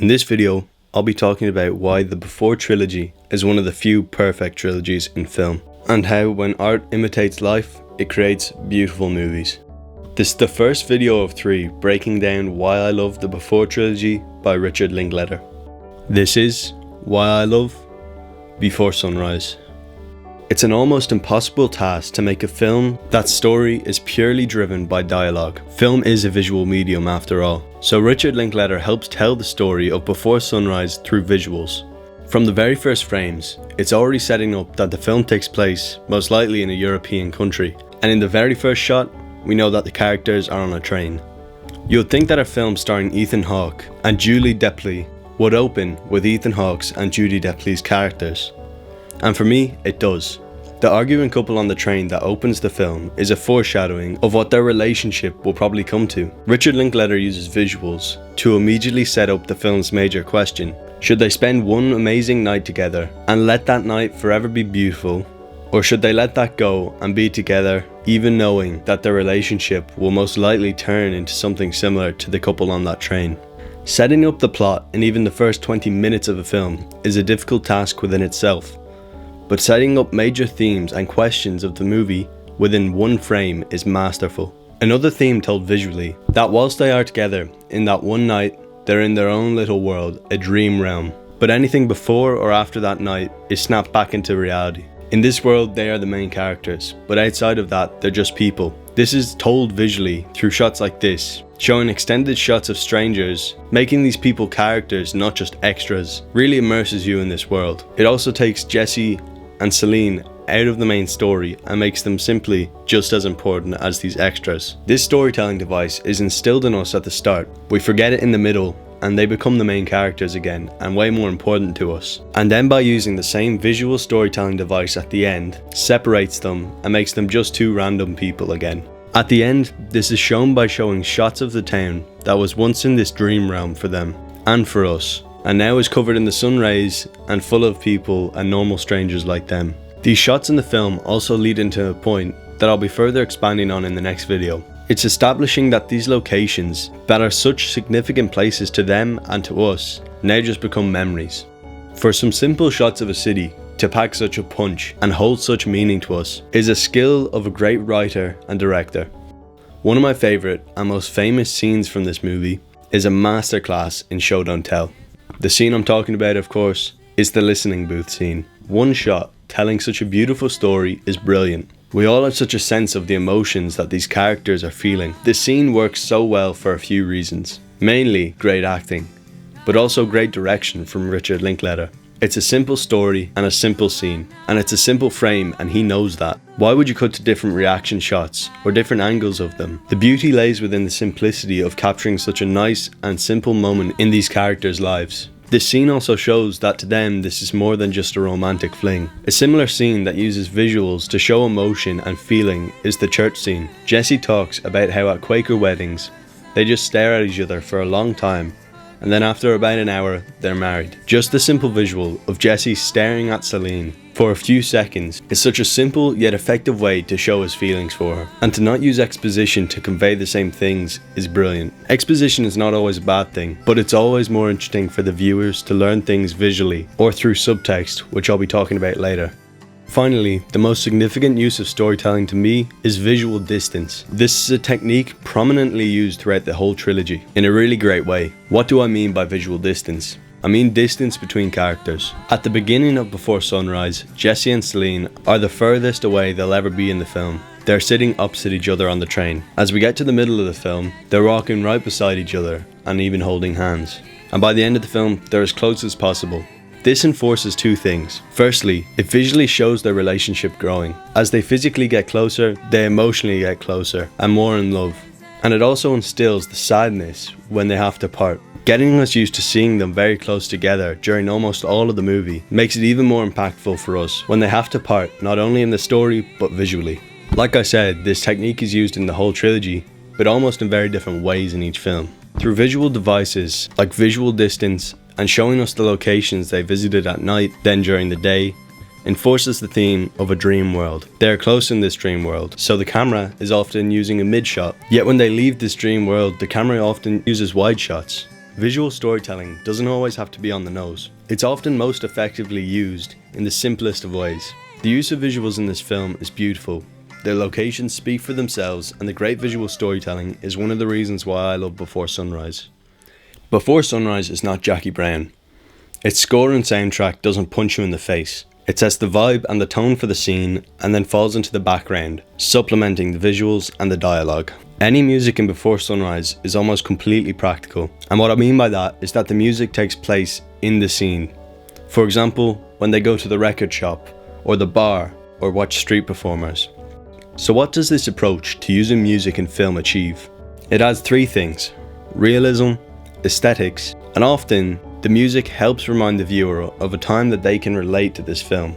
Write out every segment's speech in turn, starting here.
In this video, I'll be talking about why the Before trilogy is one of the few perfect trilogies in film, and how when art imitates life, it creates beautiful movies. This is the first video of 3 breaking down why I love the Before trilogy by Richard Linklater. This is why I love Before Sunrise. It's an almost impossible task to make a film that's story is purely driven by dialogue. Film is a visual medium after all, so Richard Linklater helps tell the story of Before Sunrise through visuals. From the very first frames, it's already setting up that the film takes place most likely in a European country, and in the very first shot, we know that the characters are on a train. You'd think that a film starring Ethan Hawke and Julie Delpy would open with Ethan Hawke's and Julie Delpy's characters. And for me, it does. The arguing couple on the train that opens the film is a foreshadowing of what their relationship will probably come to. Richard Linklater uses visuals to immediately set up the film's major question. Should they spend one amazing night together and let that night forever be beautiful? Or should they let that go and be together even knowing that their relationship will most likely turn into something similar to the couple on that train? Setting up the plot in even the first 20 minutes of a film is a difficult task within itself. But setting up major themes and questions of the movie within one frame is masterful. Another theme told visually, that whilst they are together in that one night, they're in their own little world, a dream realm. But anything before or after that night is snapped back into reality. In this world, they are the main characters, but outside of that, they're just people. This is told visually through shots like this, showing extended shots of strangers, making these people characters, not just extras, really immerses you in this world. It also takes Jesse and Celine out of the main story and makes them simply just as important as these extras. This storytelling device is instilled in us at the start. We forget it in the middle and they become the main characters again and way more important to us. And then by using the same visual storytelling device at the end, separates them and makes them just 2 random people again. At the end, this is shown by showing shots of the town that was once in this dream realm for them and for us, and now is covered in the sun rays and full of people and normal strangers like them. These shots in the film also lead into a point that I'll be further expanding on in the next video. It's establishing that these locations that are such significant places to them and to us now just become memories. For some simple shots of a city to pack such a punch and hold such meaning to us is a skill of a great writer and director. One of my favourite and most famous scenes from this movie is a masterclass in show don't tell. The scene I'm talking about, of course, is the listening booth scene. One shot telling such a beautiful story is brilliant. We all have such a sense of the emotions that these characters are feeling. This scene works so well for a few reasons. Mainly great acting, but also great direction from Richard Linklater. It's a simple story and a simple scene, and it's a simple frame and he knows that. Why would you cut to different reaction shots or different angles of them? The beauty lays within the simplicity of capturing such a nice and simple moment in these characters' lives. This scene also shows that to them this is more than just a romantic fling. A similar scene that uses visuals to show emotion and feeling is the church scene. Jesse talks about how at Quaker weddings, they just stare at each other for a long time, and then after about an hour, they're married. Just the simple visual of Jesse staring at Celine for a few seconds is such a simple yet effective way to show his feelings for her. And to not use exposition to convey the same things is brilliant. Exposition is not always a bad thing, but it's always more interesting for the viewers to learn things visually or through subtext, which I'll be talking about later. Finally, the most significant use of storytelling to me is visual distance. This is a technique prominently used throughout the whole trilogy in a really great way. What do I mean by visual distance? I mean distance between characters. At the beginning of Before Sunrise, Jesse and Celine are the furthest away they'll ever be in the film. They're sitting opposite each other on the train. As we get to the middle of the film, they're walking right beside each other and even holding hands. And by the end of the film, they're as close as possible. This enforces 2 things. Firstly, it visually shows their relationship growing. As they physically get closer, they emotionally get closer and more in love. And it also instills the sadness when they have to part. Getting us used to seeing them very close together during almost all of the movie makes it even more impactful for us when they have to part, not only in the story, but visually. Like I said, this technique is used in the whole trilogy, but almost in very different ways in each film. Through visual devices like visual distance and showing us the locations they visited at night, then during the day, enforces the theme of a dream world. They are close in this dream world, so the camera is often using a mid shot. Yet when they leave this dream world, the camera often uses wide shots. Visual storytelling doesn't always have to be on the nose. It's often most effectively used in the simplest of ways. The use of visuals in this film is beautiful. Their locations speak for themselves, and the great visual storytelling is one of the reasons why I love Before Sunrise. Before Sunrise is not Jackie Brown. Its score and soundtrack doesn't punch you in the face. It sets the vibe and the tone for the scene and then falls into the background, supplementing the visuals and the dialogue. Any music in Before Sunrise is almost completely practical, and what I mean by that is that the music takes place in the scene. For example, when they go to the record shop, or the bar, or watch street performers. So what does this approach to using music in film achieve? It adds three things: realism, aesthetics, and often the music helps remind the viewer of a time that they can relate to this film.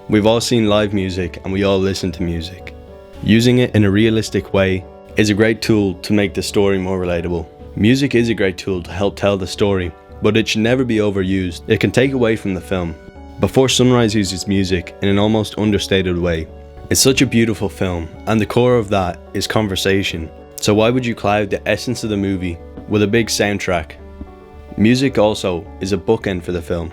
We've all seen live music and we all listen to music. Using it in a realistic way is a great tool to make the story more relatable. Music is a great tool to help tell the story, but it should never be overused. It can take away from the film. Before Sunrise uses music in an almost understated way. It's such a beautiful film, and the core of that is conversation. So why would you cloud the essence of the movie with a big soundtrack? Music also is a bookend for the film.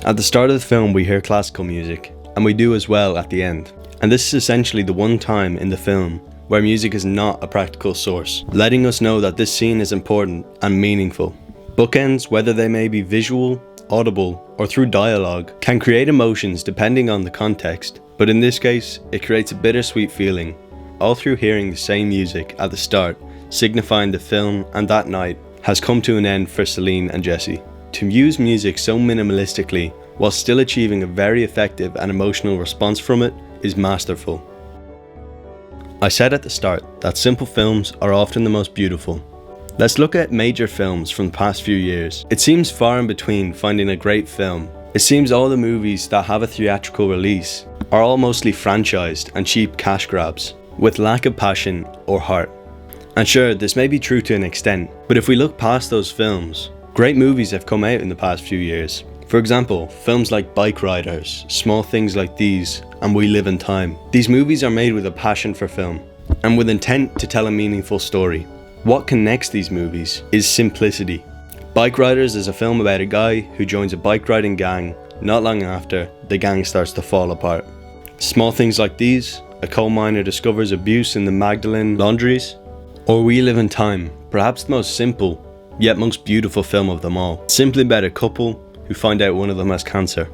At the start of the film we hear classical music, and we do as well at the end. And this is essentially the one time in the film where music is not a practical source, letting us know that this scene is important and meaningful. Bookends, whether they may be visual, audible, or through dialogue, can create emotions depending on the context, but in this case, it creates a bittersweet feeling, all through hearing the same music at the start, signifying the film and that night has come to an end for Celine and Jesse. To use music so minimalistically while still achieving a very effective and emotional response from it is masterful. I said at the start that simple films are often the most beautiful. Let's look at major films from the past few years. It seems far in between finding a great film. It seems all the movies that have a theatrical release are all mostly franchised and cheap cash grabs, with lack of passion or heart. And sure, this may be true to an extent, but if we look past those films, great movies have come out in the past few years. For example, films like Bike Riders, Small Things Like These, and We Live in Time. These movies are made with a passion for film, and with intent to tell a meaningful story. What connects these movies is simplicity. Bike Riders is a film about a guy who joins a bike riding gang. Not long after, the gang starts to fall apart. Small Things Like These, a coal miner discovers abuse in the Magdalene laundries. Or We Live in Time, perhaps the most simple, yet most beautiful film of them all. Simply about a couple who find out one of them has cancer.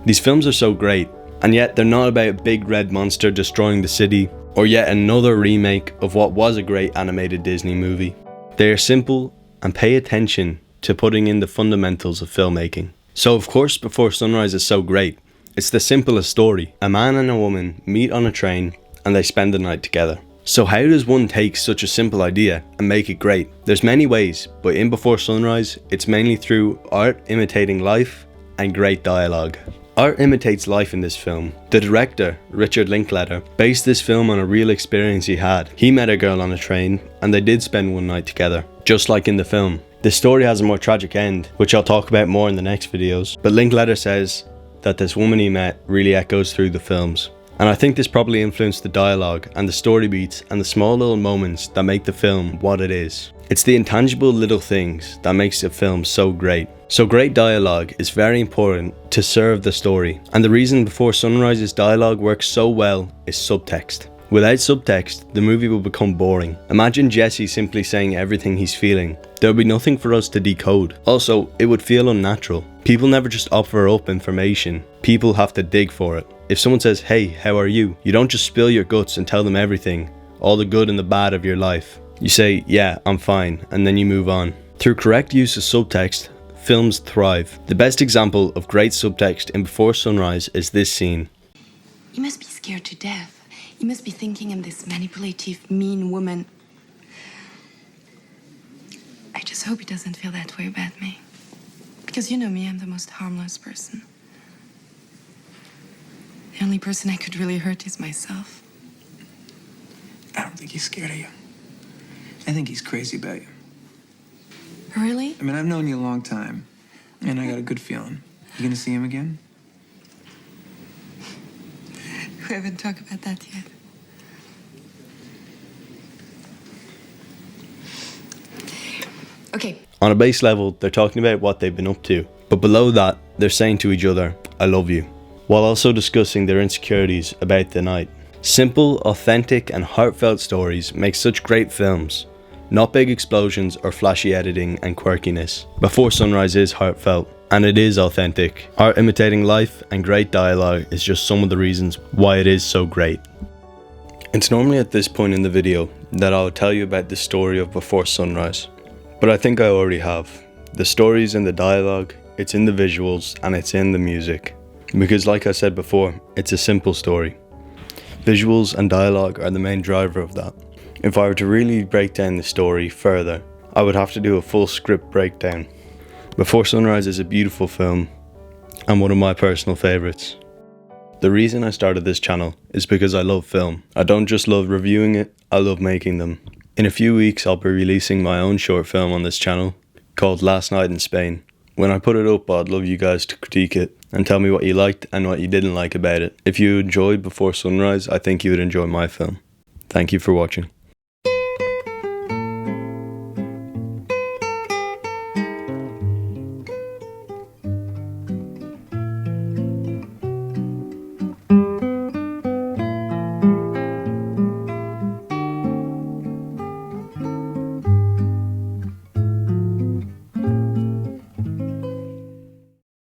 These films are so great, and yet they're not about a big red monster destroying the city, or yet another remake of what was a great animated Disney movie. They are simple and pay attention to putting in the fundamentals of filmmaking. So of course Before Sunrise is so great. It's the simplest story. A man and a woman meet on a train and they spend the night together. So how does one take such a simple idea and make it great? There's many ways, but in Before Sunrise, it's mainly through art imitating life and great dialogue. Art imitates life in this film. The director, Richard Linklater, based this film on a real experience he had. He met a girl on a train and they did spend one night together, just like in the film. The story has a more tragic end, which I'll talk about more in the next videos, but Linklater says that this woman he met really echoes through the films. And I think this probably influenced the dialogue and the story beats and the small little moments that make the film what it is. It's the intangible little things that makes a film so great. So great dialogue is very important to serve the story. And the reason Before Sunrise's dialogue works so well is subtext. Without subtext, the movie will become boring. Imagine Jesse simply saying everything he's feeling. There would be nothing for us to decode. Also, it would feel unnatural. People never just offer up information. People have to dig for it. If someone says, "Hey, how are you?" you don't just spill your guts and tell them everything, all the good and the bad of your life. You say, "Yeah, I'm fine," and then you move on. Through correct use of subtext, films thrive. The best example of great subtext in Before Sunrise is this scene. You must be scared to death. You must be thinking I'm this manipulative, mean woman. I just hope he doesn't feel that way about me. Because you know me, I'm the most harmless person. The only person I could really hurt is myself. I don't think he's scared of you. I think he's crazy about you. Really? I mean, I've known you a long time, and I got a good feeling. You gonna see him again? We haven't talked about that yet. Okay. On a base level, they're talking about what they've been up to, but below that, they're saying to each other, "I love you," while also discussing their insecurities about the night. Simple, authentic, and heartfelt stories make such great films. Not big explosions or flashy editing and quirkiness. Before Sunrise is heartfelt, and it is authentic. Art imitating life and great dialogue is just some of the reasons why it is so great. It's normally at this point in the video that I'll tell you about the story of Before Sunrise, but I think I already have. The story's in the dialogue, it's in the visuals, and it's in the music. Because like I said before, it's a simple story. Visuals and dialogue are the main driver of that. If I were to really break down the story further, I would have to do a full script breakdown. Before Sunrise is a beautiful film, and one of my personal favourites. The reason I started this channel is because I love film. I don't just love reviewing it, I love making them. In a few weeks I'll be releasing my own short film on this channel, called Last Night in Spain. When I put it up, I'd love you guys to critique it and tell me what you liked and what you didn't like about it. If you enjoyed Before Sunrise, I think you would enjoy my film. Thank you for watching.